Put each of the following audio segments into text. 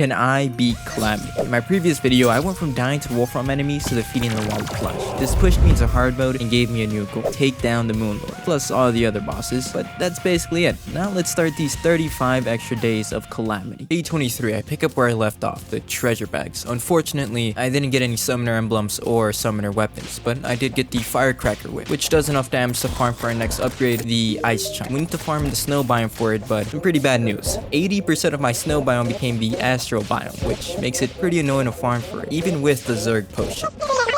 Can I beat Calamity? In my previous video, I went from dying to Wolfram enemies to defeating the White Flesh. This pushed me into hard mode and gave me a new goal: take down the Moon Lord, plus all the other bosses. But that's basically it. Now let's start these 35 extra days of Calamity. Day 23, I pick up where I left off, the treasure bags. Unfortunately, I didn't get any summoner emblems or summoner weapons, but I did get the Firecracker Whip, which does enough damage to farm for our next upgrade, the Ice Chunk. We need to farm the snow biome for it, but some pretty bad news. 80% of my snow biome became the Astrum biome, which makes it pretty annoying to farm for it, even with the Zerg potion.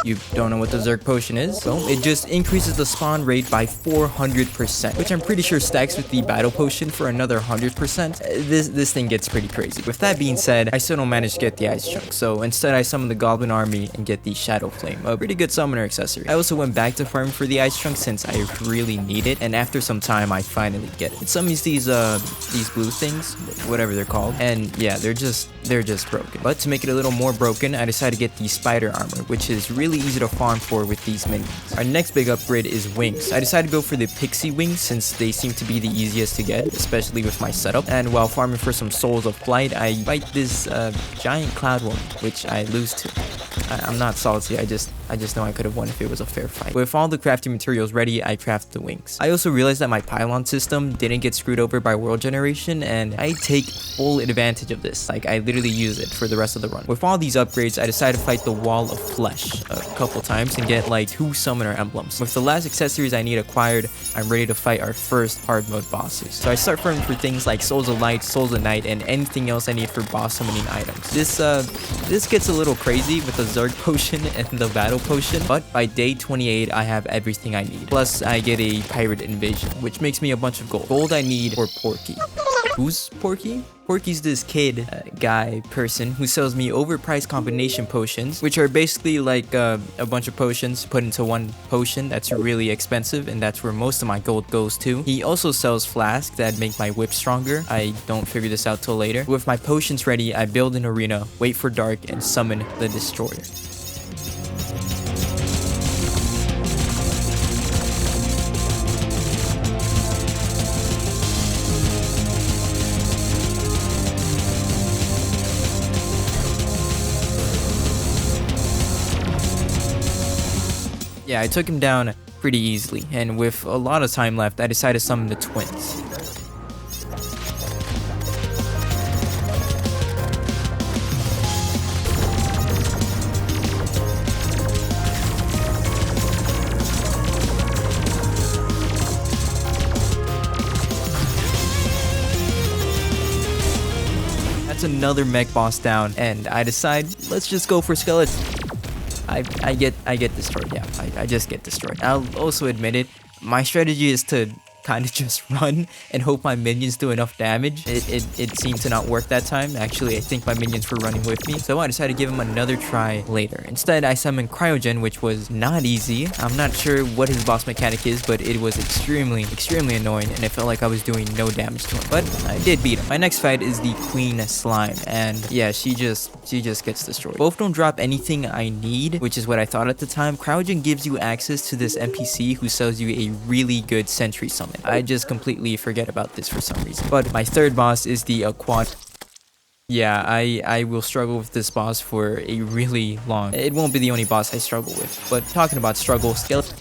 You don't know what the Zerg potion is? So it just increases the spawn rate by 400%, which I'm pretty sure stacks with the battle potion for another 100%. This thing gets pretty crazy. With that being said, I still don't manage to get the Ice Chunk, so instead I summon the Goblin army and get the Shadow Flame, a pretty good summoner accessory. I also went back to farming for the Ice Chunk since I really need it, and after some time I finally get it. It summons these blue things, whatever they're called, and yeah, they're just broken. But to make it a little more broken, I decided to get the Spider Armor, which is really easy to farm for with these minions. Our next big upgrade is wings. I decided to go for the Pixie wings since they seem to be the easiest to get, especially with my setup. And while farming for some Souls of Flight, I fight this giant cloud woman, which I lose to. I'm not salty, I just know I could have won if it was a fair fight. With all the crafting materials ready, I craft the wings. I also realized that my pylon system didn't get screwed over by world generation, and I take full advantage of this. Like, I literally use it for the rest of the run. With all these upgrades, I decided to fight the Wall of Flesh a couple times and get like 2 summoner emblems. With the last accessories I need acquired, I'm ready to fight our first hard mode bosses. So I start farming for things like Souls of Light, Souls of Night, and anything else I need for boss summoning items. This gets a little crazy with the Zerg potion and the battle potion, but by day 28 I have everything I need. Plus I get a pirate invasion, which makes me a bunch of gold. Gold I need for Porky. Who's Porky? Porky's this kid, person who sells me overpriced combination potions, which are basically like a bunch of potions put into one potion that's really expensive, and that's where most of my gold goes to. He also sells flasks that make my whip stronger. I don't figure this out till later. With my potions ready, I build an arena, wait for dark, and summon the Destroyer. Yeah, I took him down pretty easily, and with a lot of time left, I decided to summon the twins. That's another mech boss down, and I decide, let's just go for skeletons. I get destroyed. Yeah, I just get destroyed. I'll also admit it, my strategy is to kind of just run and hope my minions do enough damage. It seemed to not work that time. Actually, I think my minions were running with me, so I decided to give him another try later. Instead, I summoned Cryogen, which was not easy. I'm not sure what his boss mechanic is, but it was extremely annoying, and it felt like I was doing no damage to him. But I did beat him. My next fight is the Queen Slime, and yeah, she just gets destroyed. Both don't drop anything I need, which is what I thought at the time. Cryogen gives you access to this NPC who sells you a really good sentry summon. I just completely forget about this for some reason. But my third boss is the Quad. Yeah, I will struggle with this boss for a really long. It won't be the only boss I struggle with. But talking about struggle, skeleton.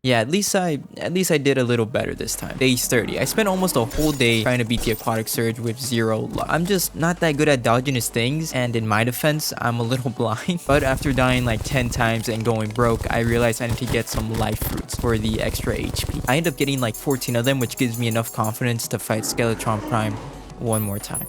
Yeah, at least I did a little better this time. Day 30. I spent almost a whole day trying to beat the Aquatic Surge with 0 luck. I'm just not that good at dodging his things, and in my defense, I'm a little blind. But after dying like 10 times and going broke, I realized I need to get some life fruits for the extra HP. I end up getting like 14 of them, which gives me enough confidence to fight Skeletron Prime one more time.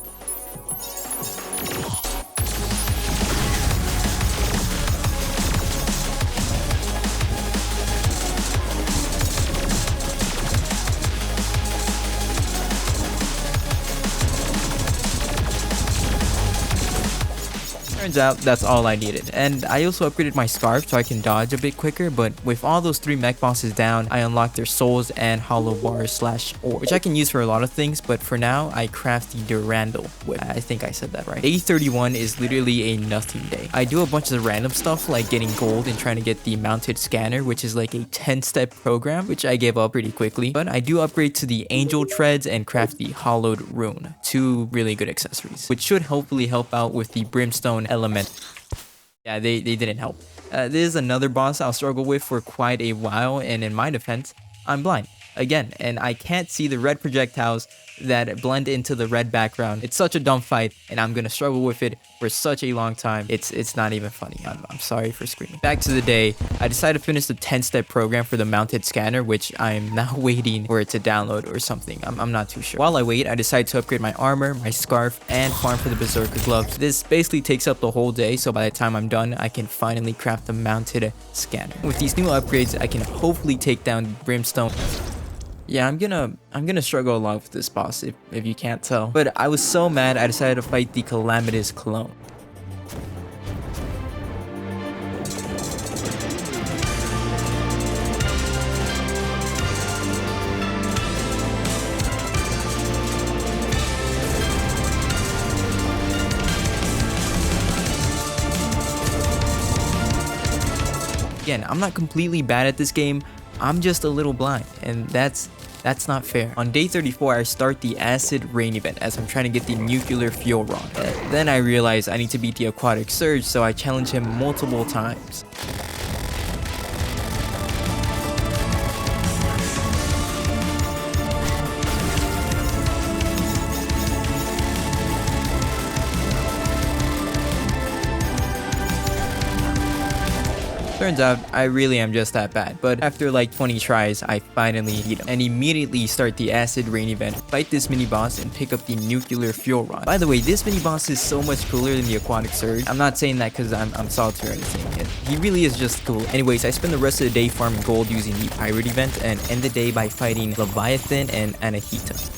Turns out that's all I needed. And I also upgraded my scarf so I can dodge a bit quicker, but with all those 3 mech bosses down, I unlocked their souls and hollow bars / ore, which I can use for a lot of things, but for now, I craft the Durandal whip. I think I said that right. Day 31 is literally a nothing day. I do a bunch of random stuff like getting gold and trying to get the mounted scanner, which is like a 10-step program, which I gave up pretty quickly, but I do upgrade to the angel treads and craft the hollowed rune, 2 really good accessories, which should hopefully help out with the brimstone element. Yeah, they didn't help. This is another boss I'll struggle with for quite a while, and in my defense, I'm blind again, and I can't see the red projectiles that blend into the red background. It's such a dumb fight, and I'm gonna struggle with it for such a long time. It's not even funny. I'm sorry for screaming. Back to the day, I decided to finish the 10-step program for the mounted scanner, which I'm now waiting for it to download or something. I'm not too sure. While I wait, I decide to upgrade my armor, my scarf, and farm for the berserker gloves. This basically takes up the whole day, so by the time I'm done, I can finally craft the mounted scanner. With these new upgrades, I can hopefully take down brimstone. Yeah, I'm gonna struggle a lot with this boss if you can't tell. But I was so mad I decided to fight the Calamitas clone. Again, I'm not completely bad at this game. I'm just a little blind, and that's not fair. On day 34, I start the acid rain event as I'm trying to get the nuclear fuel rod. Then I realize I need to beat the aquatic surge, so I challenge him multiple times. Turns out, I really am just that bad, but after like 20 tries, I finally beat him, and immediately start the acid rain event, fight this mini boss, and pick up the nuclear fuel rod. By the way, this mini boss is so much cooler than the aquatic surge. I'm not saying that because I'm salty or anything. He really is just cool. Anyways, I spend the rest of the day farming gold using the pirate event, and end the day by fighting Leviathan and Anahita.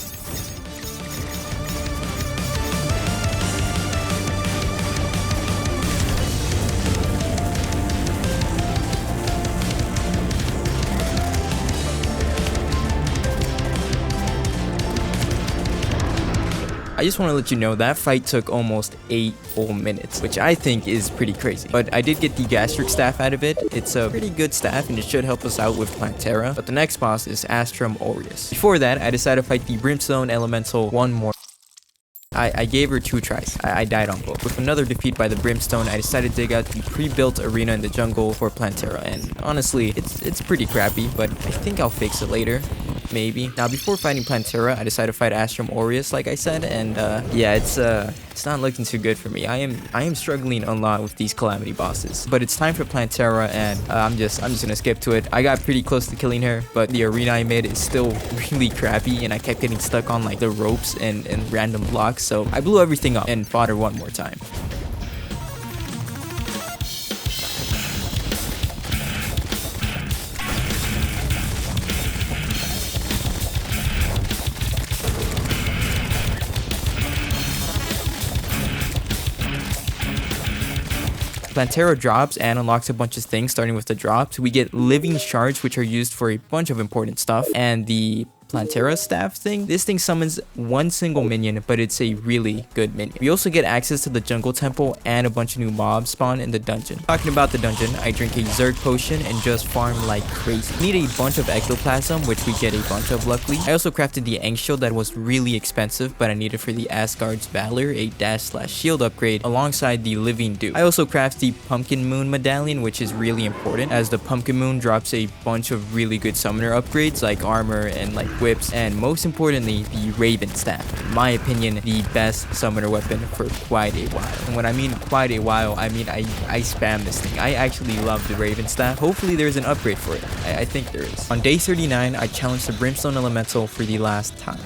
I just want to let you know that fight took almost 8 full minutes, which I think is pretty crazy. But I did get the gastric staff out of it. It's a pretty good staff and it should help us out with Plantera. But the next boss is Astrum Aureus. Before that, I decided to fight the Brimstone Elemental one more. I gave her 2 tries. I died on both. With another defeat by the Brimstone, I decided to dig out the pre-built arena in the jungle for Plantera, and honestly, it's pretty crappy, but I think I'll fix it later. Maybe. Now, before fighting Plantera, I decided to fight Astrum Aureus, like I said, and yeah, it's not looking too good for me. I am struggling a lot with these Calamity bosses, but it's time for Plantera, and I'm just gonna skip to it. I got pretty close to killing her, but the arena I made is still really crappy, and I kept getting stuck on like the ropes and random blocks, so I blew everything up and fought her one more time. Plantera drops and unlocks a bunch of things, starting with the drops. We get living shards, which are used for a bunch of important stuff, and the Plantera staff thing. This thing summons one single minion, but it's a really good minion. We also get access to the jungle temple and a bunch of new mobs spawn in the dungeon. Talking about the dungeon, I drink a Zerg potion and just farm like crazy. We need a bunch of ectoplasm, which we get a bunch of luckily. I also crafted the Ankh shield that was really expensive, but I needed for the Asgard's Valor, a dash/shield upgrade alongside the Living Dew. I also crafted the Pumpkin Moon medallion, which is really important as the Pumpkin Moon drops a bunch of really good summoner upgrades like armor and like whips, and most importantly, the Raven staff. In my opinion, the best summoner weapon for quite a while. And when I mean quite a while, I mean I spam this thing. I actually love the Raven staff. Hopefully there's an upgrade for it. I think there is. On day 39, I challenged the Brimstone Elemental for the last time.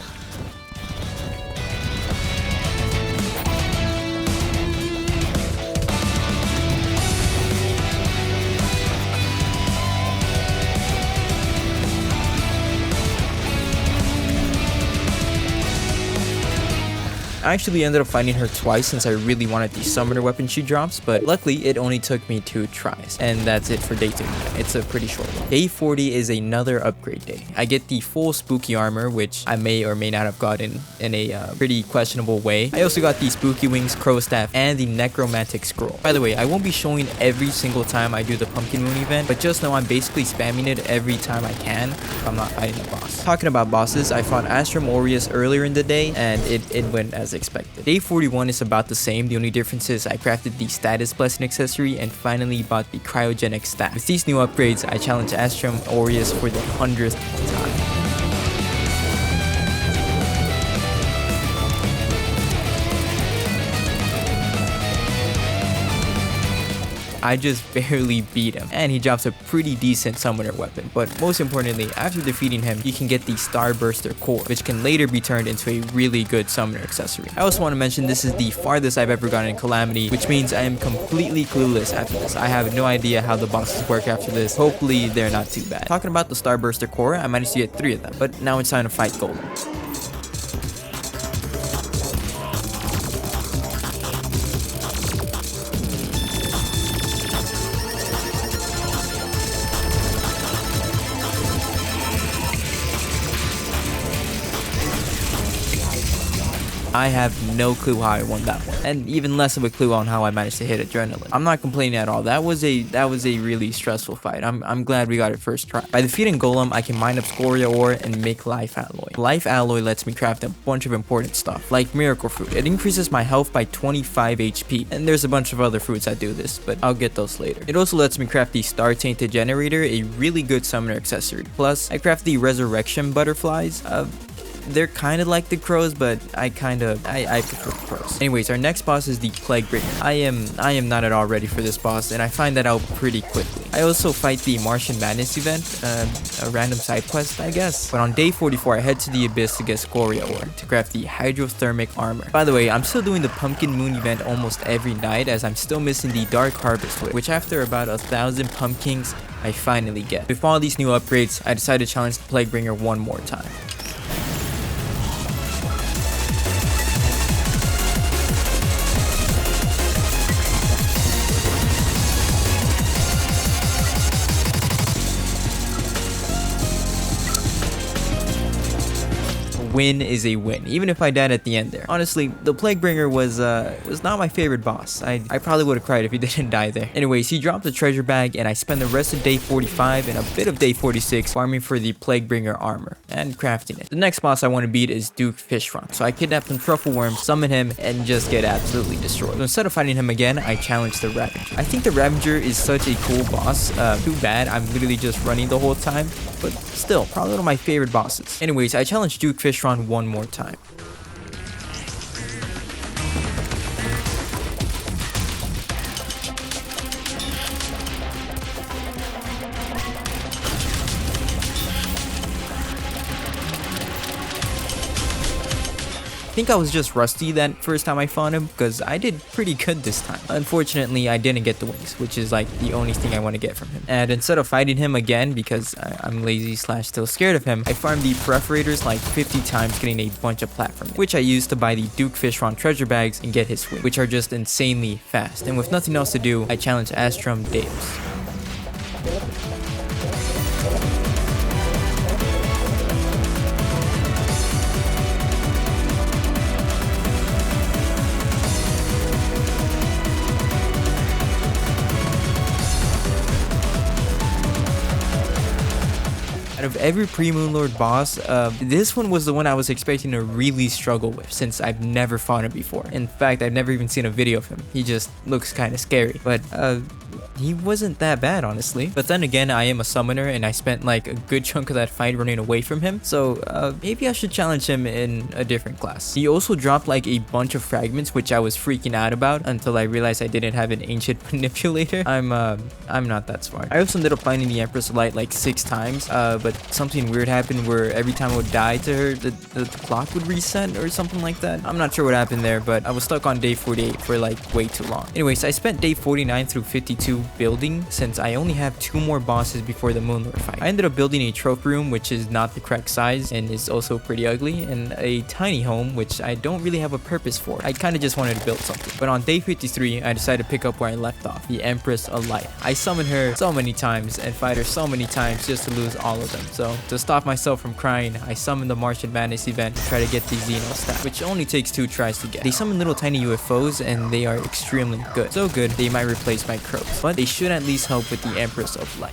I actually ended up finding her twice since I really wanted the summoner weapon she drops, but luckily it only took me 2 tries. And that's it for day 2. It's a pretty short one. Day 40 is another upgrade day. I get the full spooky armor, which I may or may not have gotten in a pretty questionable way. I also got the spooky wings, crow staff, and the necromantic scroll. By the way, I won't be showing every single time I do the pumpkin moon event, but just know I'm basically spamming it every time I can if I'm not fighting a boss. Talking about bosses, I fought Astrum Aureus earlier in the day, and it went as expected. Day 41 is about the same. The only difference is I crafted the status blessing accessory and finally bought the cryogenic staff. With these new upgrades, I challenge Astrum Aureus for the 100th time. I just barely beat him, and he drops a pretty decent summoner weapon. But most importantly, after defeating him, you can get the Starburster core, which can later be turned into a really good summoner accessory. I also want to mention this is the farthest I've ever gotten in Calamity, which means I am completely clueless after this. I have no idea how the bosses work after this. Hopefully they're not too bad. Talking about the Starburster core, I managed to get 3 of them, but now it's time to fight Golem. I have no clue how I won that one, and even less of a clue on how I managed to hit adrenaline. I'm not complaining at all. That was a really stressful fight. I'm glad we got it first try. By defeating Golem, I can mine up Scoria ore and make life alloy. Life alloy lets me craft a bunch of important stuff, like miracle fruit. It increases my health by 25 HP, and there's a bunch of other fruits that do this, but I'll get those later. It also lets me craft the Star Tainted Generator, a really good summoner accessory. Plus, I craft the Resurrection Butterflies. They're kind of like the crows, but I prefer the crows. Anyways, our next boss is the Plaguebringer. I am not at all ready for this boss, and I find that out pretty quickly. I also fight the Martian Madness event, a random side quest, I guess. But on day 44, I head to the Abyss to get Scoria ore to craft the Hydrothermic armor. By the way, I'm still doing the Pumpkin Moon event almost every night, as I'm still missing the Dark Harvest, which after about 1,000 pumpkins, I finally get. With all these new upgrades, I decided to challenge the Plaguebringer one more time. Win is a win, even if I died at the end there. Honestly, the Plaguebringer was not my favorite boss. I probably would have cried if he didn't die there. Anyways, he dropped the treasure bag, and I spent the rest of day 45 and a bit of day 46 farming for the Plaguebringer armor and crafting it. The next boss I want to beat is Duke Fishron, so I kidnap some truffle worms, summon him, and just get absolutely destroyed. So instead of fighting him again, I challenge the Ravager. I think the Ravager is such a cool boss. Too bad I'm literally just running the whole time, but still, probably one of my favorite bosses. Anyways, I challenge Duke Fishron one more time. I think I was just rusty that first time I fought him, because I did pretty good this time. Unfortunately, I didn't get the wings, which is like the only thing I want to get from him. And instead of fighting him again, because I'm lazy / still scared of him, I farmed the perforators like 50 times, getting a bunch of platforms, which I used to buy the Duke Fishron treasure bags and get his wings, which are just insanely fast. And with nothing else to do, I challenge Astrum Deus. Out of every pre-Moon Lord boss, this one was the one I was expecting to really struggle with, since I've never fought him before. In fact, I've never even seen a video of him. He just looks kind of scary. But he wasn't that bad, honestly. But then again, I am a summoner, and I spent like a good chunk of that fight running away from him. So maybe I should challenge him in a different class. He also dropped like a bunch of fragments, which I was freaking out about until I realized I didn't have an ancient manipulator. I'm not that smart. I also ended up finding the Empress of Light like 6 times, but something weird happened where every time I would die to her, the clock would reset or something like that. I'm not sure what happened there, but I was stuck on day 48 for like way too long. Anyways, I spent day 49 through 52 new building since I only have 2 more bosses before the Moonlord fight. I ended up building a trophy room which is not the correct size and is also pretty ugly, and a tiny home which I don't really have a purpose for. I kind of just wanted to build something. But on day 53, I decided to pick up where I left off, the Empress of Light. I summoned her so many times and fight her so many times just to lose all of them. So to stop myself from crying, I summoned the Martian Madness event to try to get the Xeno stat, which only takes 2 tries to get. They summon little tiny UFOs and they are extremely good. So good, they might replace my crows, but they should at least help with the Empress of Light.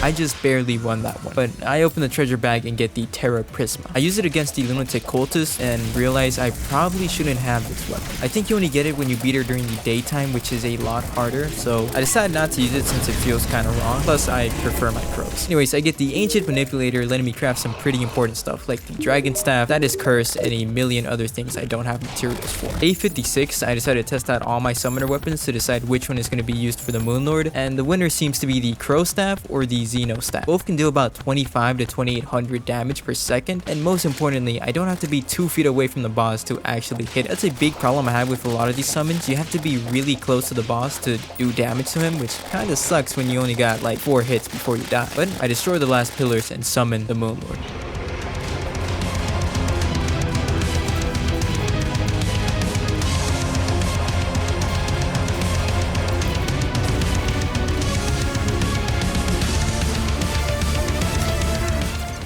I just barely won that one, but I open the treasure bag and get the Terra Prisma. I use it against the Lunatic Cultist and realize I probably shouldn't have this weapon. I think you only get it when you beat her during the daytime, which is a lot harder, so I decided not to use it since it feels kind of wrong, plus I prefer my crows. Anyways, I get the Ancient Manipulator, letting me craft some pretty important stuff like the Dragon Staff, that is cursed, and a million other things I don't have materials for. Day 56, I decided to test out all my summoner weapons to decide which one is going to be used for the Moonlord, and the winner seems to be the Crow Staff or the Xeno Staff. Both can do about 25 to 2800 damage per second, and most importantly, I don't have to be 2 feet away from the boss to actually hit. That's a big problem I have with a lot of these summons. You have to be really close to the boss to do damage to him, which kind of sucks when you only got like 4 hits before you die. But I destroy the last pillars and summon the Moonlord.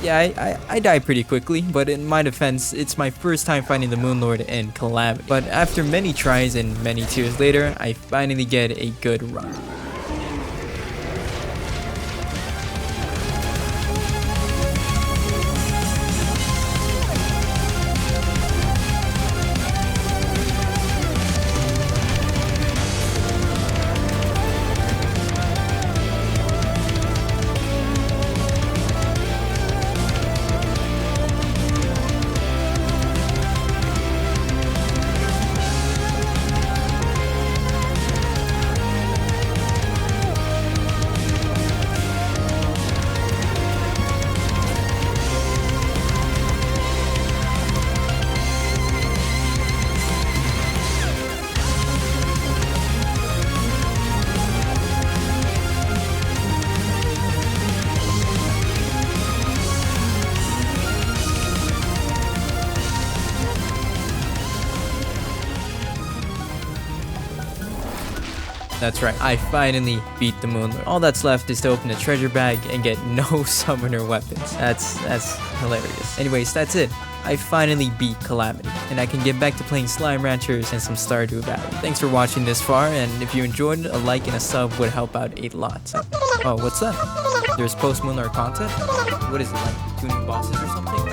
Yeah, I die pretty quickly, but in my defense, it's my first time fighting the Moonlord in Calamity. But after many tries and many tears later, I finally get a good run. That's right, I finally beat the Moonlord. All that's left is to open the treasure bag and get no summoner weapons. That's hilarious. Anyways, that's it. I finally beat Calamity, and I can get back to playing Slime Ranchers and some Stardew Valley. Thanks for watching this far, and if you enjoyed, a like and a sub would help out a lot. Oh, what's that? There's post-Moonlord content? What is it, like 2 new bosses or something?